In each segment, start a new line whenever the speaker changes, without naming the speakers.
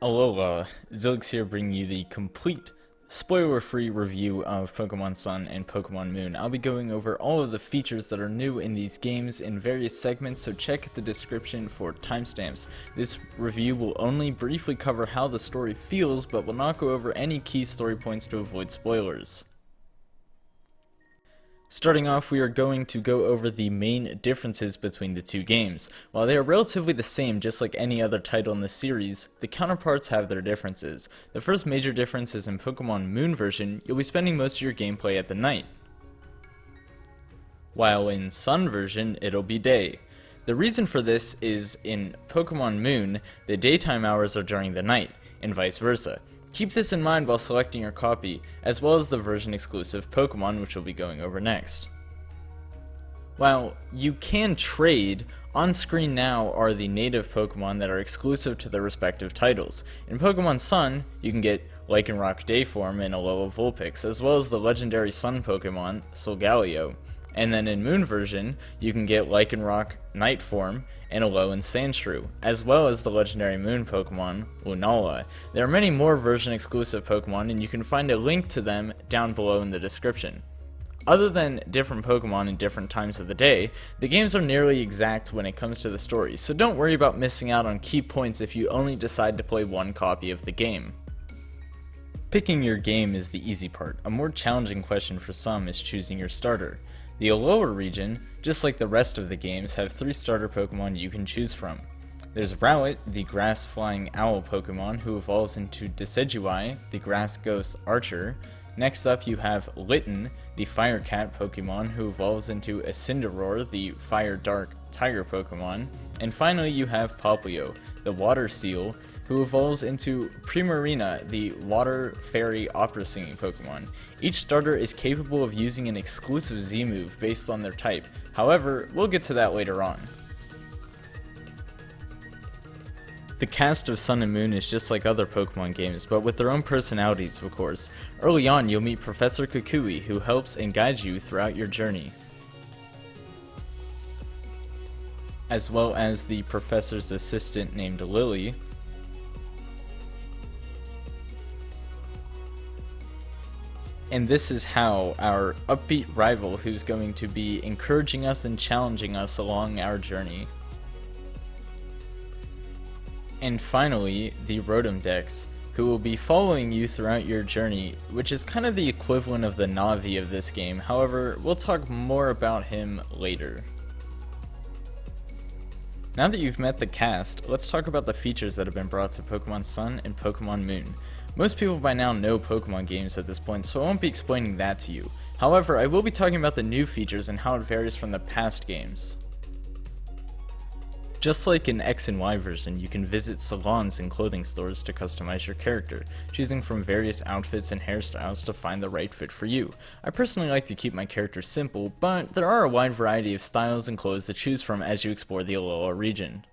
Alola, Xilicks here bringing you the complete, spoiler-free review of Pokemon Sun and Pokemon Moon. I'll be going over all of the features that are new in these games in various segments, so check the description for timestamps. This review will only briefly cover how the story feels, but will not go over any key story points to avoid spoilers. Starting off, we are going to go over the main differences between the two games. While they are relatively the same, just like any other title in the series, the counterparts have their differences. The first major difference is in Pokemon Moon version, you'll be spending most of your gameplay at the night, while in Sun version, it'll be day. The reason for this is in Pokemon Moon, the daytime hours are during the night, and vice versa. Keep this in mind while selecting your copy, as well as the version-exclusive Pokemon, which we'll be going over next. While you can trade, on screen now are the native Pokemon that are exclusive to their respective titles. In Pokemon Sun, you can get Lycanroc Dayform and Alola Vulpix, as well as the legendary Sun Pokemon, Solgaleo. And then in Moon version, you can get Lycanroc Nightform and Alolan Sandshrew, as well as the legendary Moon Pokemon, Lunala. There are many more version-exclusive Pokemon, and you can find a link to them down below in the description. Other than different Pokemon in different times of the day, the games are nearly exact when it comes to the story, so don't worry about missing out on key points if you only decide to play one copy of the game. Picking your game is the easy part. A more challenging question for some is choosing your starter. The Alola region, just like the rest of the games, have 3 starter Pokemon you can choose from. There's Rowlet, the grass-flying owl Pokemon, who evolves into Decidueye, the grass ghost archer. Next up you have Litten, the fire cat Pokemon, who evolves into Incineroar, the fire dark tiger Pokemon. And finally you have Poplio, the water seal, who evolves into Primarina, the water fairy opera singing Pokemon. Each starter is capable of using an exclusive Z move based on their type. However, we'll get to that later on. The cast of Sun and Moon is just like other Pokemon games, but with their own personalities, of course. Early on, you'll meet Professor Kukui, who helps and guides you throughout your journey, as well as the professor's assistant named Lily, and this is how our upbeat rival, who's going to be encouraging us and challenging us along our journey. And finally, the Rotom Pokedex, who will be following you throughout your journey, which is kind of the equivalent of the Navi of this game. However, we'll talk more about him later. Now that you've met the cast, let's talk about the features that have been brought to Pokemon Sun and Pokemon Moon. Most people by now know Pokemon games at this point, so I won't be explaining that to you. However, I will be talking about the new features and how it varies from the past games. Just like in X and Y version, you can visit salons and clothing stores to customize your character, choosing from various outfits and hairstyles to find the right fit for you. I personally like to keep my character simple, but there are a wide variety of styles and clothes to choose from as you explore the Alola region.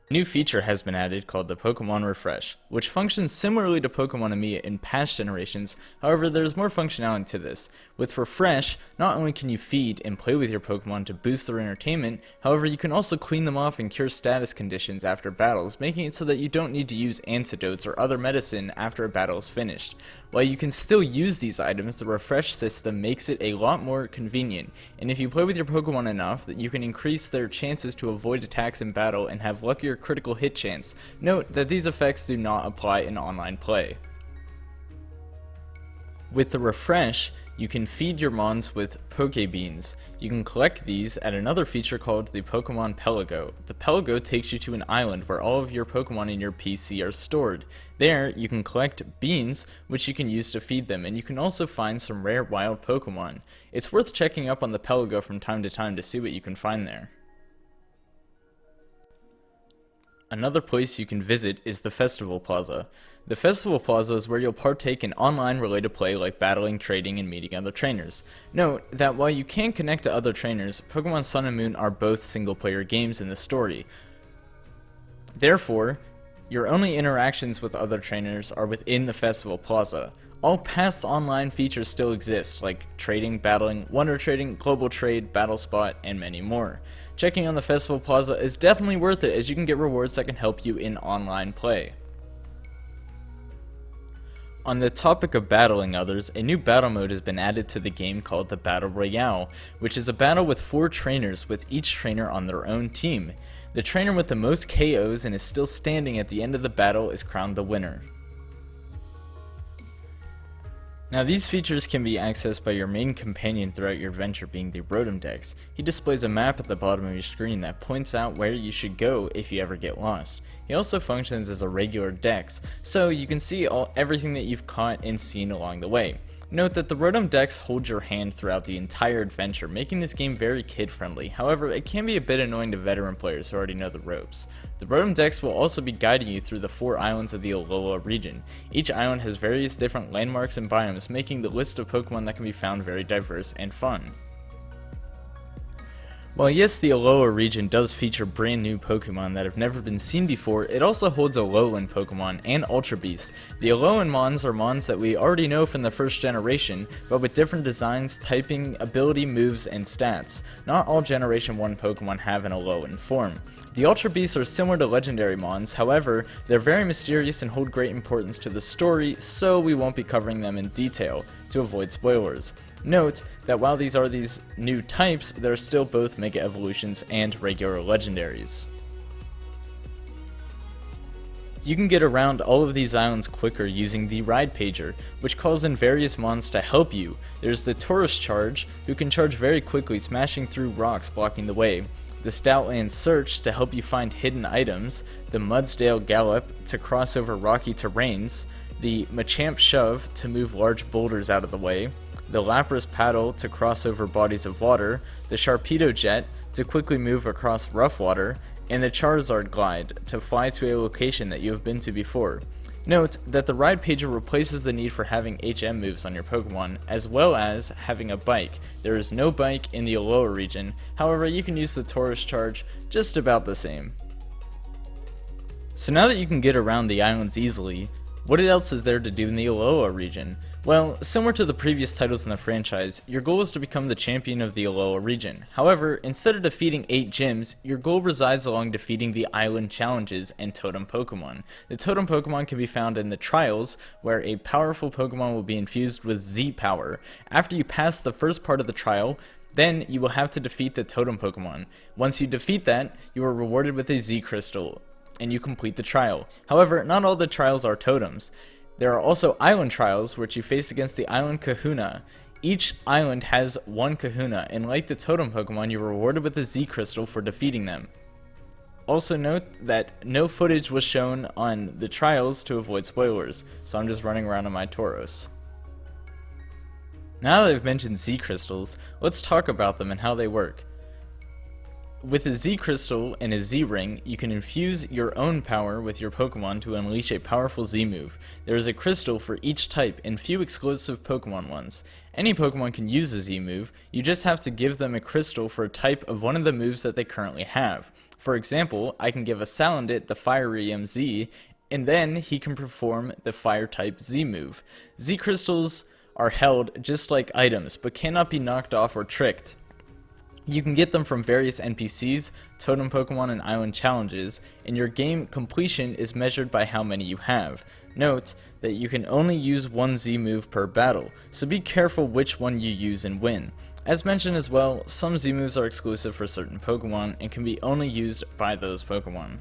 A new feature has been added called the Pokemon Refresh, which functions similarly to Pokemon Amiya in past generations. However, there's more functionality to this. With Refresh, not only can you feed and play with your Pokemon to boost their entertainment, however you can also clean them off and cure status conditions after battles, making it so that you don't need to use antidotes or other medicine after a battle is finished. While you can still use these items, the Refresh system makes it a lot more convenient, and if you play with your Pokemon enough, that you can increase their chances to avoid attacks in battle and have luckier critical hit chance. Note that these effects do not apply in online play. With the Refresh, you can feed your Mons with Pokebeans. You can collect these at another feature called the Pokemon Pelago. The Pelago takes you to an island where all of your Pokemon in your PC are stored. There, you can collect beans, which you can use to feed them, and you can also find some rare wild Pokemon. It's worth checking up on the Pelago from time to time to see what you can find there. Another place you can visit is the Festival Plaza. The Festival Plaza is where you'll partake in online related play like battling, trading, and meeting other trainers. Note that while you can connect to other trainers, Pokemon Sun and Moon are both single-player games in the story. Therefore, your only interactions with other trainers are within the Festival Plaza. All past online features still exist, like trading, battling, wonder trading, global trade, battle spot, and many more. checking on the festival plaza is definitely worth it, as you can get rewards that can help you in online play. On the topic of battling others, a new battle mode has been added to the game called the Battle Royale, which is a battle with 4 trainers, with each trainer on their own team. The trainer with the most KOs and is still standing at the end of the battle is crowned the winner. Now, these features can be accessed by your main companion throughout your adventure, being the Rotom Pokedex. He displays a map at the bottom of your screen that points out where you should go if you ever get lost. He also functions as a regular dex, so you can see everything that you've caught and seen along the way. Note that the Rotom Pokedex holds your hand throughout the entire adventure, making this game very kid-friendly. However, it can be a bit annoying to veteran players who already know the ropes. The Rotom Pokedex will also be guiding you through the 4 islands of the Alola region. Each island has various different landmarks and biomes, making the list of Pokemon that can be found very diverse and fun. While yes, the Alola region does feature brand new Pokemon that have never been seen before, it also holds Alolan Pokemon and Ultra Beasts. The Alolan Mons are Mons that we already know from the first generation, but with different designs, typing, ability, moves, and stats. Not all Generation 1 Pokemon have an Alolan form. The Ultra Beasts are similar to legendary Mons, however, they're very mysterious and hold great importance to the story, so we won't be covering them in detail, to avoid spoilers. Note that while these are these new types, they're still both Mega Evolutions and regular legendaries. You can get around all of these islands quicker using the Ride Pager, which calls in various mons to help you. There's the Tourist Charge, who can charge very quickly, smashing through rocks blocking the way. The Stoutland Search to help you find hidden items. The Mudsdale Gallop to cross over rocky terrains. The Machamp Shove to move large boulders out of the way. The Lapras Paddle to cross over bodies of water, the Sharpedo Jet to quickly move across rough water, and the Charizard Glide to fly to a location that you have been to before. Note that the Ride Pager replaces the need for having HM moves on your Pokemon, as well as having a bike. There is no bike in the Alola region, however you can use the Tourist Charge just about the same. So now that you can get around the islands easily, what else is there to do in the Alola region? Well, similar to the previous titles in the franchise, your goal is to become the champion of the Alola region. However, instead of defeating 8 gyms, your goal resides along defeating the island challenges and totem Pokemon. The totem Pokemon can be found in the trials, where a powerful Pokemon will be infused with Z power. After you pass the first part of the trial, then you will have to defeat the totem Pokemon. Once you defeat that, you are rewarded with a Z crystal, and you complete the trial. However, not all the trials are totems. There are also island trials, which you face against the island kahuna. Each island has 1 kahuna, and like the totem Pokemon, you're rewarded with a Z crystal for defeating them. Also note that no footage was shown on the trials to avoid spoilers, so I'm just running around on my Tauros. Now that I've mentioned Z crystals, let's talk about them and how they work. With a Z Crystal and a Z Ring, you can infuse your own power with your Pokemon to unleash a powerful Z move. There is a crystal for each type and few exclusive Pokemon ones. Any Pokemon can use a Z move, you just have to give them a crystal for a type of one of the moves that they currently have. For example, I can give a Salandit the Fiery MZ, and then he can perform the Fire type Z move. Z Crystals are held just like items, but cannot be knocked off or tricked. You can get them from various NPCs, totem Pokemon, and island challenges, and your game completion is measured by how many you have. Note that you can only use 1 Z move per battle, so be careful which one you use and when. As mentioned as well, some Z moves are exclusive for certain Pokemon and can be only used by those Pokemon.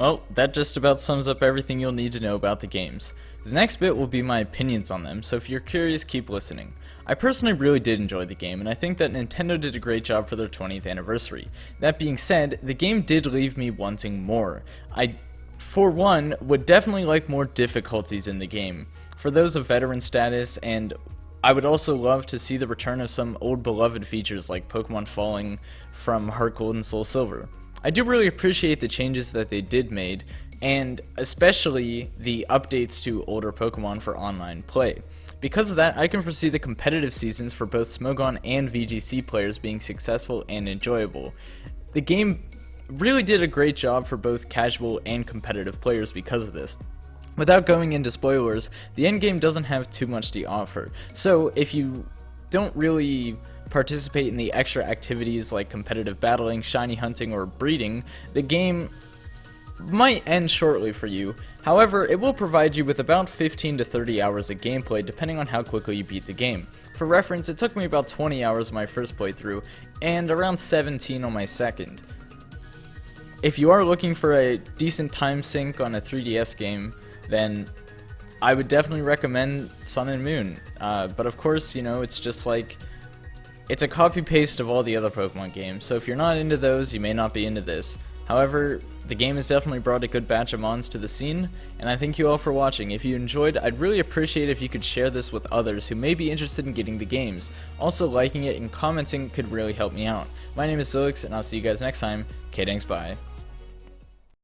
Well, that just about sums up everything you'll need to know about the games. The next bit will be my opinions on them, so if you're curious, keep listening. I personally really did enjoy the game, and I think that Nintendo did a great job for their 20th anniversary. That being said, the game did leave me wanting more. I, for one, would definitely like more difficulties in the game, for those of veteran status, and I would also love to see the return of some old beloved features like Pokemon falling from Heart Gold and Soul Silver. I do really appreciate the changes that they did made, and especially the updates to older Pokemon for online play. Because of that, I can foresee the competitive seasons for both Smogon and VGC players being successful and enjoyable. The game really did a great job for both casual and competitive players because of this. Without going into spoilers, the endgame doesn't have too much to offer, so if you don't really participate in the extra activities like competitive battling, shiny hunting, or breeding, the game might end shortly for you. However, it will provide you with about 15 to 30 hours of gameplay depending on how quickly you beat the game. For reference, it took me about 20 hours on my first playthrough and around 17 on my second. If you are looking for a decent time sink on a 3DS game, then I would definitely recommend Sun and Moon. But of course, you know, it's just like, it's a copy-paste of all the other Pokemon games, so if you're not into those, you may not be into this. However, the game has definitely brought a good batch of mons to the scene, and I thank you all for watching. If you enjoyed, I'd really appreciate if you could share this with others who may be interested in getting the games. Also, liking it and commenting could really help me out. My name is Xilicks, and I'll see you guys next time. K-Danks, bye.